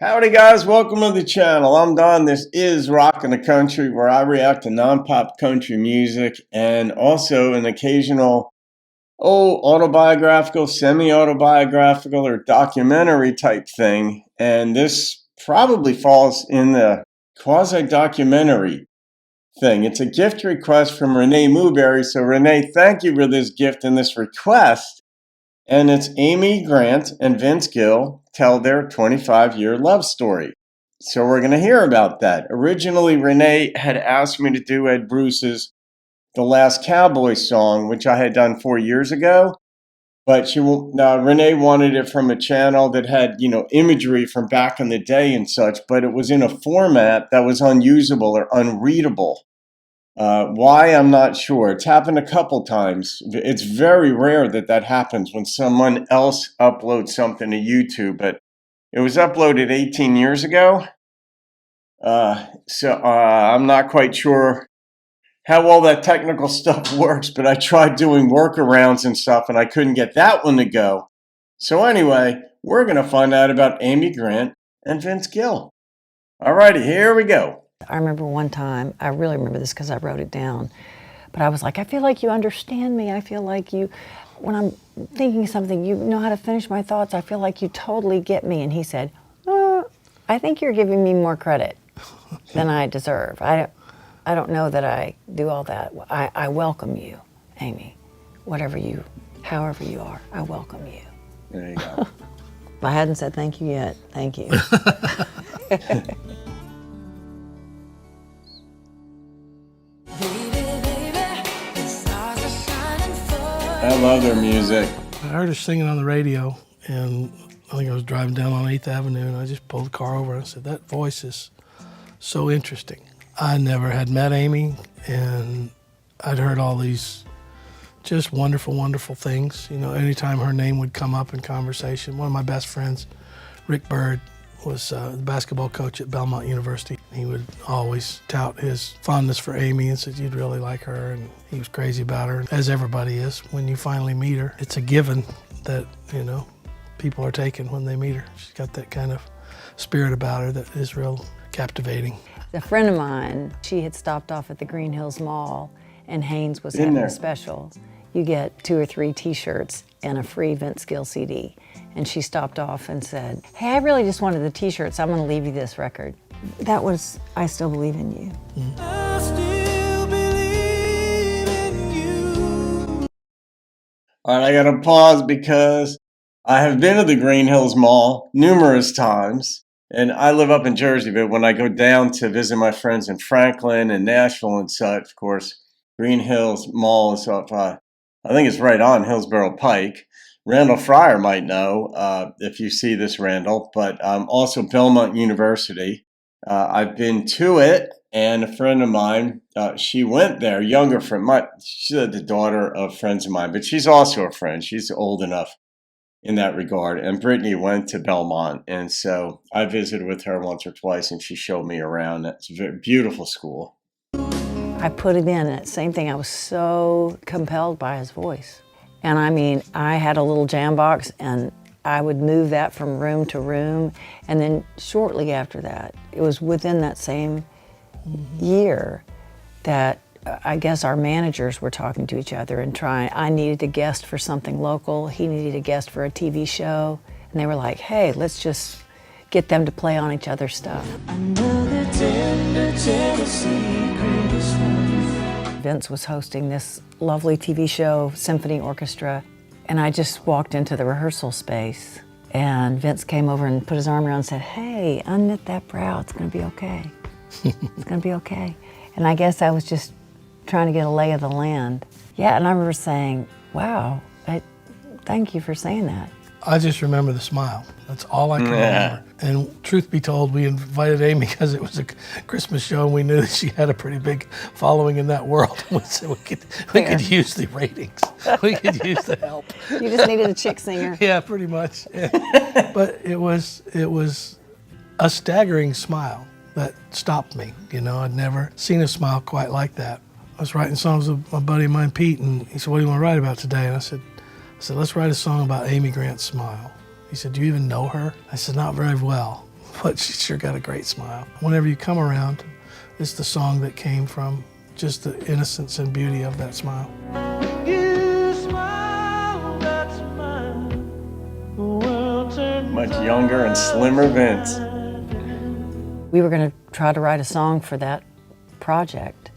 Howdy guys, welcome to the channel. I'm Don. This is Rockin' the Country, where I react to non-pop country music and also an occasional autobiographical, semi-autobiographical, or documentary type thing. And this probably falls in the quasi-documentary thing. It's a gift request from Renee Mooberry. So Renee, thank you for this gift and this request. And it's Amy Grant and Vince Gill tell their 25-year love story. So we're going to hear about that. Originally, Renee had asked me to do Ed Bruce's The Last Cowboy song, which I had done 4 years ago. But Renee wanted it from a channel that had, imagery from back in the day and such, but it was in a format that was unusable or unreadable. Why, I'm not sure. It's happened a couple times. It's very rare that happens when someone else uploads something to YouTube, but it was uploaded 18 years ago. So I'm not quite sure how all that technical stuff works, but I tried doing workarounds and stuff, and I couldn't get that one to go. So anyway, we're going to find out about Amy Grant and Vince Gill. Alrighty, here we go. I remember one time, I really remember this because I wrote it down, but I was like, I feel like you understand me. I feel like you, when I'm thinking something, you know how to finish my thoughts. I feel like you totally get me. And he said, I think you're giving me more credit than I deserve. I don't know that I do all that. I welcome you, Amy, however you are, I welcome you. There you go. I hadn't said thank you yet. Thank you. I love their music. I heard her singing on the radio, and I think I was driving down on 8th Avenue, and I just pulled the car over and I said, that voice is so interesting. I never had met Amy, and I'd heard all these just wonderful, wonderful things. You know, anytime her name would come up in conversation. One of my best friends, Rick Bird, was the basketball coach at Belmont University. He would always tout his fondness for Amy and said you'd really like her, and he was crazy about her, as everybody is when you finally meet her. It's a given that, people are taken when they meet her. She's got that kind of spirit about her that is real captivating. A friend of mine, she had stopped off at the Green Hills Mall, and Haynes was having a special. You get 2 or 3 t-shirts and a free Vince Gill CD. And she stopped off and said, hey, I really just wanted the t-shirts. I'm gonna leave you this record. That was I Still Believe in You. I still believe in you. All right, I gotta pause because I have been to the Green Hills Mall numerous times, and I live up in Jersey, but when I go down to visit my friends in Franklin and Nashville and such, of course, Green Hills Mall is up, I think it's right on Hillsborough Pike. Randall Fryer might know if you see this, Randall, but also Belmont University. I've been to it, and a friend of mine, she went there, younger friend. She's the daughter of friends of mine, but she's also a friend. She's old enough in that regard. And Brittany went to Belmont, and so I visited with her once or twice, and she showed me around. It's a very beautiful school. I put it in, and same thing, I was so compelled by his voice. And I mean, I had a little jam box, and I would move that from room to room. And then shortly after that, it was within that same year that I guess our managers were talking to each other and trying. I needed a guest for something local. He needed a guest for a TV show. And they were like, hey, let's just get them to play on each other's stuff. Vince was hosting this lovely TV show, Symphony Orchestra, and I just walked into the rehearsal space, and Vince came over and put his arm around and said, hey, unknit that brow, it's gonna be okay. It's gonna be okay. And I guess I was just trying to get a lay of the land. Yeah, and I remember saying, wow, thank you for saying that. I just remember the smile. That's all I can remember. And truth be told, we invited Amy because it was a Christmas show, and we knew that she had a pretty big following in that world. We said we could use the ratings. We could use the help. You just needed a chick singer. Yeah, pretty much. Yeah. But it was a staggering smile that stopped me. I'd never seen a smile quite like that. I was writing songs with my buddy of mine, Pete, and he said, what do you want to write about today? And I said, let's write a song about Amy Grant's smile. He said, do you even know her? I said, not very well. but she sure got a great smile. Whenever You Come Around, it's the song that came from just the innocence and beauty of that smile. You smile, that's mine. The world turned Much younger and slimmer Vince. We were going to try to write a song for that project.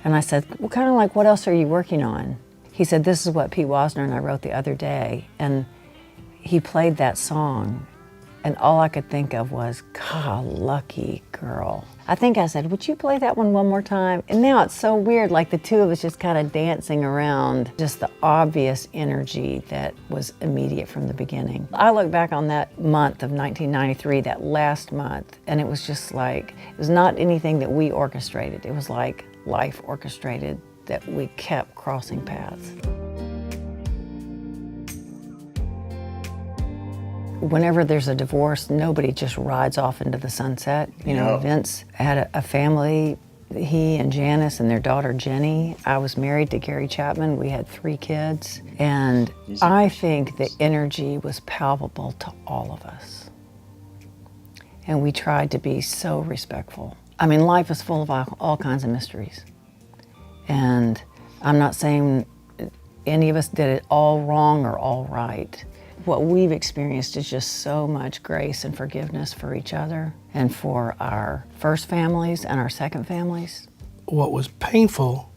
And I said, well, kind of like, what else are you working on? He said, this is what Pete Wasner and I wrote the other day. And he played that song, and all I could think of was, God, lucky girl. I think I said, would you play that one more time? And now it's so weird, like the two of us just kind of dancing around, just the obvious energy that was immediate from the beginning. I look back on that month of 1993, that last month, and it was just like, it was not anything that we orchestrated. It was like life orchestrated, that we kept crossing paths. Whenever there's a divorce, nobody just rides off into the sunset. You know, Vince had a family, he and Janice and their daughter Jenny. I was married to Gary Chapman. We had 3 kids. And I think the energy was palpable to all of us. And we tried to be so respectful. I mean, life is full of all kinds of mysteries. And I'm not saying any of us did it all wrong or all right. What we've experienced is just so much grace and forgiveness for each other and for our first families and our second families. What was painful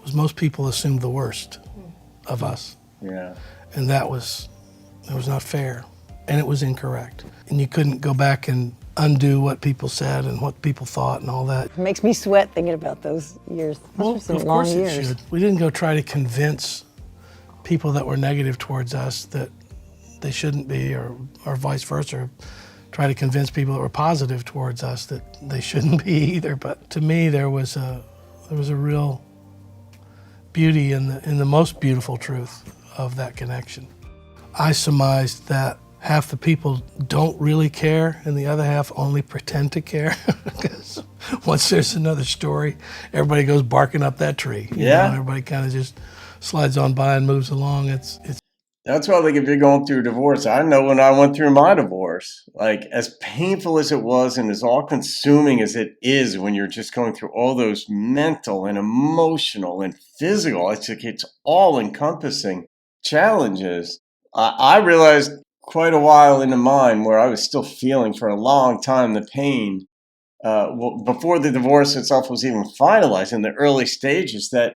was most people assumed the worst of us. Yeah. And that was not fair, and it was incorrect. And you couldn't go back and undo what people said and what people thought and all that. It makes me sweat thinking about those years. Well, Those were some of long course years. it should. We didn't go try to convince people that were negative towards us that they shouldn't be, or vice versa. Try to convince people that were positive towards us that they shouldn't be either. But to me, there was a real beauty in the most beautiful truth of that connection. I surmised that half the people don't really care and the other half only pretend to care. Because once there's another story, everybody goes barking up that tree. You know, everybody kind of just slides on by and moves along. That's why, like, if you're going through a divorce, I know when I went through my divorce, like, as painful as it was and as all-consuming as it is when you're just going through all those mental and emotional and physical, it's all-encompassing challenges. I realized quite a while into mine where I was still feeling for a long time the pain, before the divorce itself was even finalized, in the early stages, that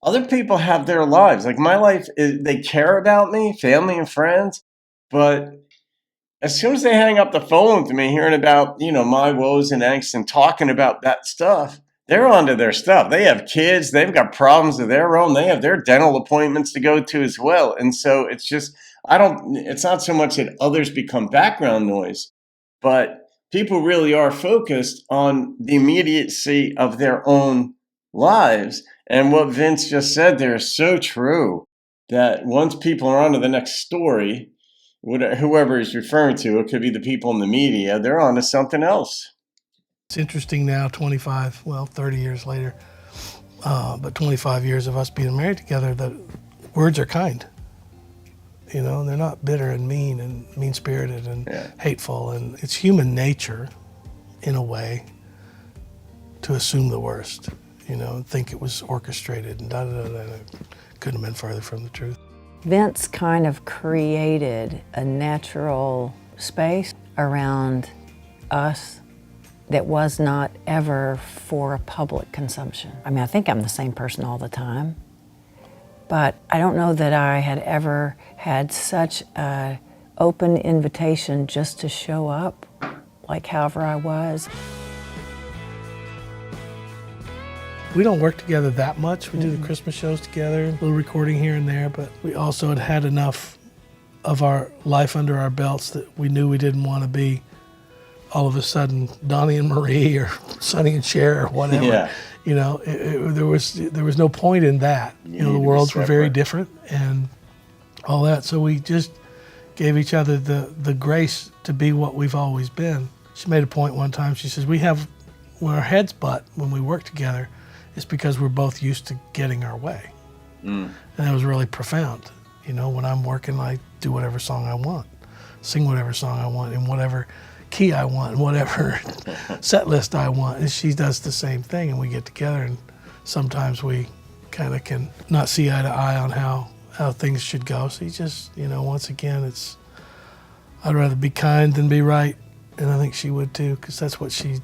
other people have their lives. Like, my life, they care about me, family and friends, but as soon as they hang up the phone with me, hearing about, my woes and angst and talking about that stuff, they're onto their stuff. They have kids, they've got problems of their own, they have their dental appointments to go to as well. And so it's just, it's not so much that others become background noise, but people really are focused on the immediacy of their own lives. And what Vince just said there is so true, that once people are on to the next story, whoever he's referring to, it could be the people in the media, they're on to something else. It's interesting now, 30 years later, but 25 years of us being married together, that words are kind. They're not bitter and mean-spirited and hateful. And it's human nature, in a way, to assume the worst. Think it was orchestrated and da-da-da-da. Couldn't have been further from the truth. Vince kind of created a natural space around us that was not ever for public consumption. I mean, I think I'm the same person all the time, but I don't know that I had ever had such an open invitation just to show up, like however I was. We don't work together that much. We do the Christmas shows together, a little recording here and there, but we also had enough of our life under our belts that we knew we didn't want to be all of a sudden Donnie and Marie or Sonny and Cher or whatever. Yeah. There was no point in that. The worlds were very different and all that. So we just gave each other the grace to be what we've always been. She made a point one time. She says, when our heads butt when we work together, it's because we're both used to getting our way. And that was really profound. When I'm working, I do whatever song I want, sing whatever song I want, in whatever key I want and whatever set list I want. And she does the same thing, and we get together, and sometimes we kind of can not see eye to eye on how things should go. So you just, once again, I'd rather be kind than be right, and I think she would too, because that's what she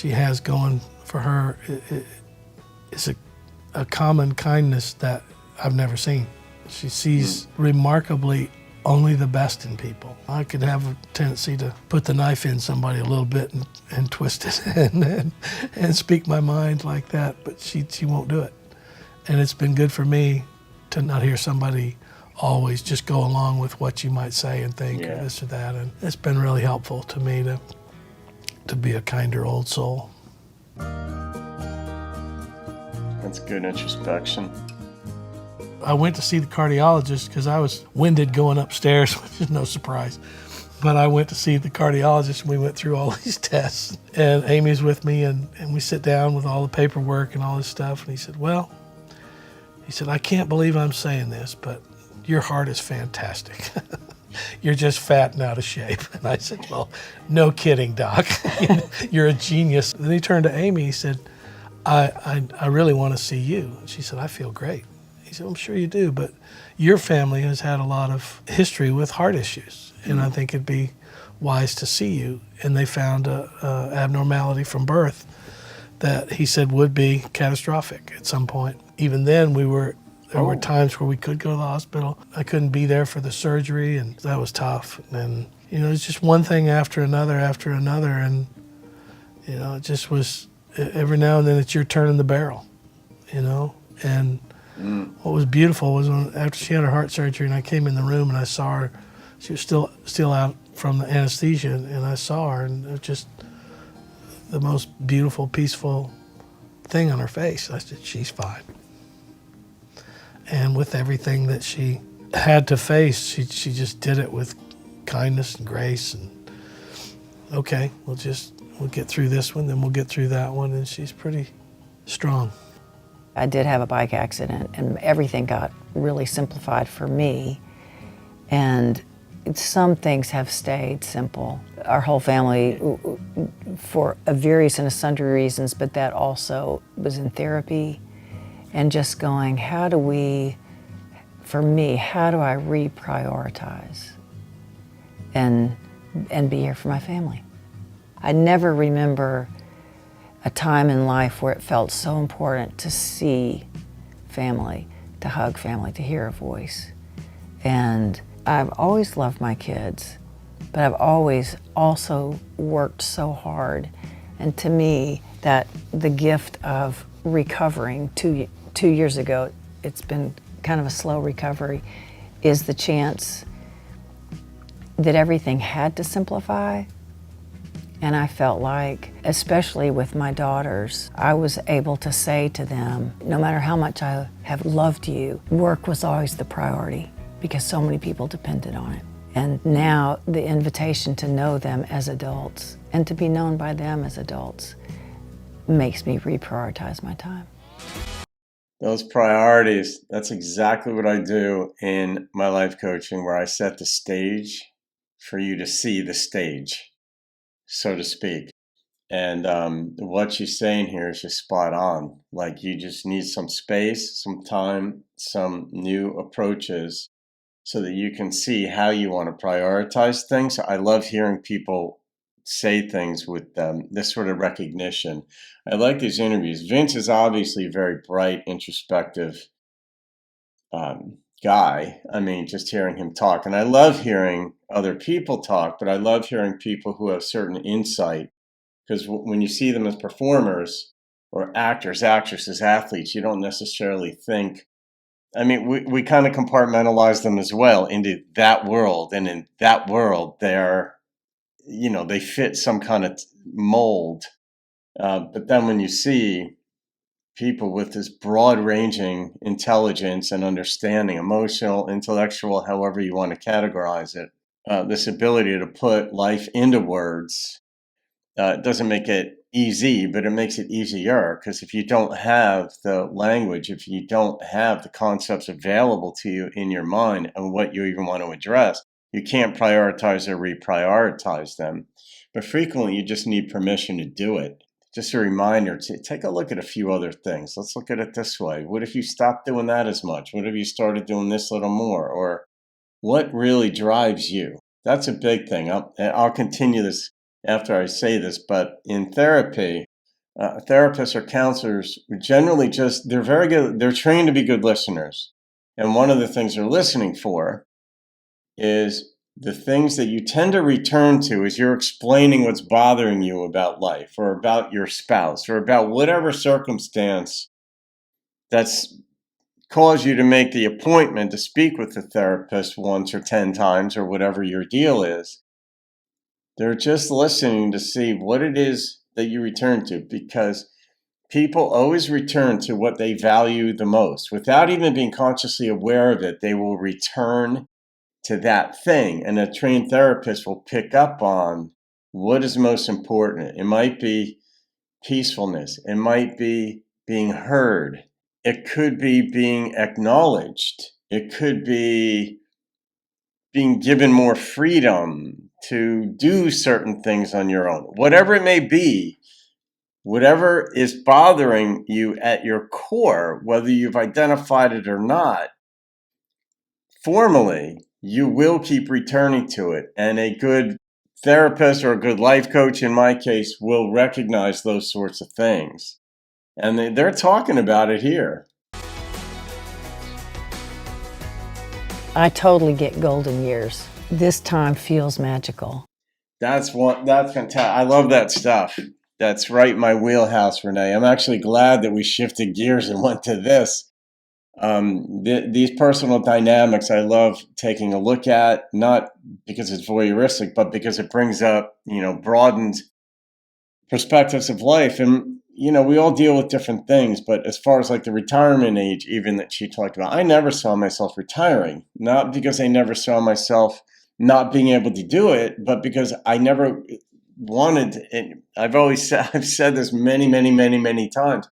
has going for her. It's a common kindness that I've never seen. She sees remarkably only the best in people. I could have a tendency to put the knife in somebody a little bit and twist it and speak my mind like that, but she won't do it. And it's been good for me to not hear somebody always just go along with what you might say and think or this or that. And it's been really helpful to me to be a kinder old soul. That's good introspection. I went to see the cardiologist because I was winded going upstairs, which is no surprise. But I went to see the cardiologist, and we went through all these tests. And Amy's with me, and we sit down with all the paperwork and all this stuff. And he said, I can't believe I'm saying this, but your heart is fantastic. You're just fat and out of shape. And I said, well, no kidding, Doc. You're a genius. And then he turned to Amy, he said, I really want to see you. And she said, I feel great. He said, I'm sure you do, but your family has had a lot of history with heart issues, and I think it'd be wise to see you. And they found a abnormality from birth that he said would be catastrophic at some point. Even then, there were times where we could go to the hospital. I couldn't be there for the surgery, and that was tough. And, it's just one thing after another, and, it just was, every now and then it's your turn in the barrel, and what was beautiful was after she had her heart surgery and I came in the room and I saw her, she was still out from the anesthesia, and I saw her, and it was just the most beautiful, peaceful thing on her face. I said, she's fine. And with everything that she had to face, she just did it with kindness and grace, and okay, we'll get through this one, then we'll get through that one, and she's pretty strong. I did have a bike accident, and everything got really simplified for me. And some things have stayed simple. Our whole family, for various and sundry reasons, but that also was in therapy. And just going, how do I reprioritize and be here for my family? I never remember a time in life where it felt so important to see family, to hug family, to hear a voice. And I've always loved my kids, but I've always also worked so hard. And to me, that the gift of recovering 2 years ago, it's been kind of a slow recovery, is the chance that everything had to simplify. And I felt like, especially with my daughters, I was able to say to them, no matter how much I have loved you, work was always the priority because so many people depended on it. And now the invitation to know them as adults and to be known by them as adults makes me reprioritize my time. Those priorities, that's exactly what I do in my life coaching, where I set the stage for you to see the stage, so to speak. And what she's saying here is just spot on. Like, you just need some space, some time, some new approaches so that you can see how you want to prioritize things. I love hearing people say things with this sort of recognition. I like these interviews. Vince is obviously a very bright, introspective guy. I mean, just hearing him talk. And I love hearing other people talk, but I love hearing people who have certain insight, because when you see them as performers or actors, actresses, athletes, you don't necessarily think, I mean, we kind of compartmentalize them as well into that world. And in that world, they fit some kind of mold. But then when you see people with this broad-ranging intelligence and understanding, emotional, intellectual, however you want to categorize it, this ability to put life into words, it doesn't make it easy, but it makes it easier, because if you don't have the language, if you don't have the concepts available to you in your mind and what you even want to address, You can't prioritize or reprioritize them. But frequently, you just need permission to do it. Just a reminder to take a look at a few other things. Let's look at it this way. What if you stopped doing that as much? What if you started doing this little more? Or what really drives you? That's a big thing. I'll continue this after I say this, but in therapy, therapists or counselors generally they're very good. They're trained to be good listeners. And one of the things they're listening for is the things that you tend to return to as you're explaining what's bothering you about life or about your spouse or about whatever circumstance that's caused you to make the appointment to speak with the therapist once or 10 times or whatever your deal is. They're just listening to see what it is that you return to, because people always return to what they value the most. Without even being consciously aware of it, they will return to that thing, and a trained therapist will pick up on what is most important. It might be peacefulness. It might be being heard. It could be being acknowledged. It could be being given more freedom to do certain things on your own. Whatever it may be, whatever is bothering you at your core, whether you've identified it or not, formally, you will keep returning to it. And a good therapist or a good life coach, in my case, will recognize those sorts of things. And they're talking about it here. I totally get golden years. This time feels magical. That's fantastic. I love that stuff. That's right in my wheelhouse, Renee. I'm actually glad that we shifted gears and went to this. These personal dynamics I love taking a look at, not because it's voyeuristic, but because it brings up, broadened perspectives of life. And, we all deal with different things, but as far as like the retirement age, even that she talked about, I never saw myself retiring, not because I never saw myself not being able to do it, but because I never wanted it. I've said this many, many, many, many times.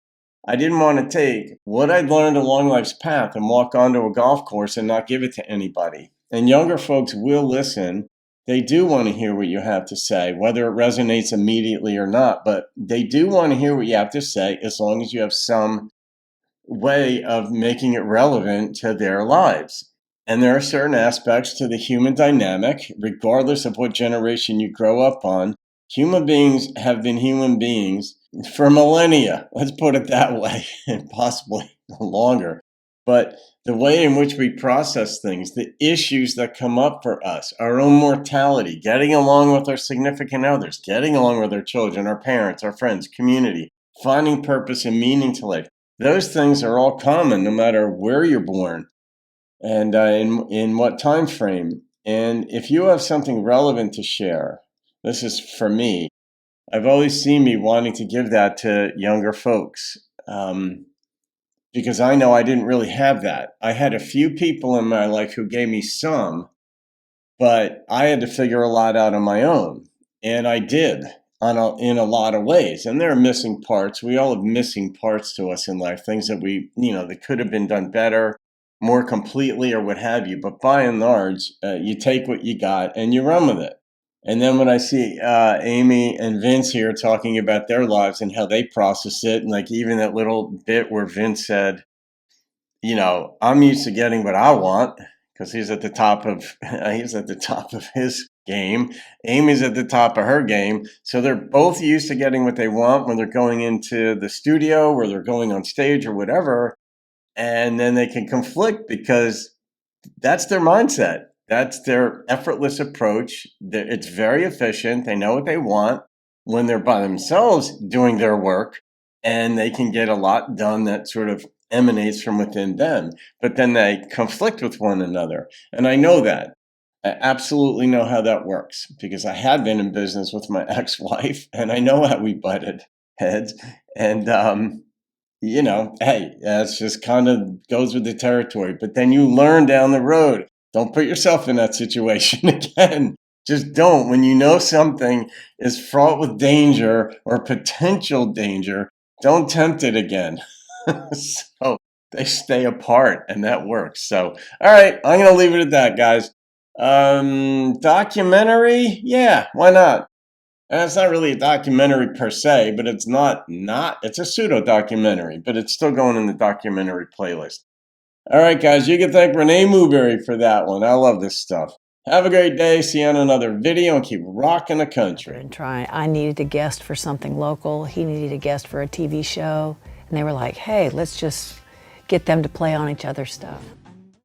I didn't want to take what I'd learned along life's path and walk onto a golf course and not give it to anybody. And younger folks will listen. They do want to hear what you have to say, whether it resonates immediately or not, but they do want to hear what you have to say as long as you have some way of making it relevant to their lives. And there are certain aspects to the human dynamic, regardless of what generation you grow up on. Human beings have been human beings for millennia, let's put it that way, and possibly longer. But the way in which we process things, the issues that come up for us, our own mortality, getting along with our significant others, getting along with our children, our parents, our friends, community, finding purpose and meaning to life, those things are all common no matter where you're born and in what time frame. And if you have something relevant to share, this is for me, I've always seen me wanting to give that to younger folks because I know I didn't really have that. I had a few people in my life who gave me some, but I had to figure a lot out on my own. And I did in a lot of ways. And there are missing parts. We all have missing parts to us in life, things that that could have been done better, more completely, or what have you. But by and large, you take what you got and you run with it. And then when I see Amy and Vince here talking about their lives and how they process it, and like even that little bit where Vince said, I'm used to getting what I want because he's at the top of his game. Amy's at the top of her game. So they're both used to getting what they want when they're going into the studio or they're going on stage or whatever. And then they can conflict because that's their mindset. That's their effortless approach. It's very efficient. They know what they want when they're by themselves doing their work, and they can get a lot done that sort of emanates from within them. But then they conflict with one another. And I know that. I absolutely know how that works because I had been in business with my ex-wife, and I know how we butted heads. And, hey, that's just kind of goes with the territory. But then you learn down the road. Don't put yourself in that situation again. Just don't. When you know something is fraught with danger or potential danger, don't tempt it again. So they stay apart, and that works. So, all right, I'm going to leave it at that, guys. Documentary? Yeah, why not? And it's not really a documentary per se, but it's it's a pseudo documentary, but it's still going in the documentary playlist. All right, guys, you can thank Renee Mooberry for that one. I love this stuff. Have a great day. See you on another video and keep rocking the country. And I needed a guest for something local. He needed a guest for a TV show. And they were like, hey, let's just get them to play on each other's stuff.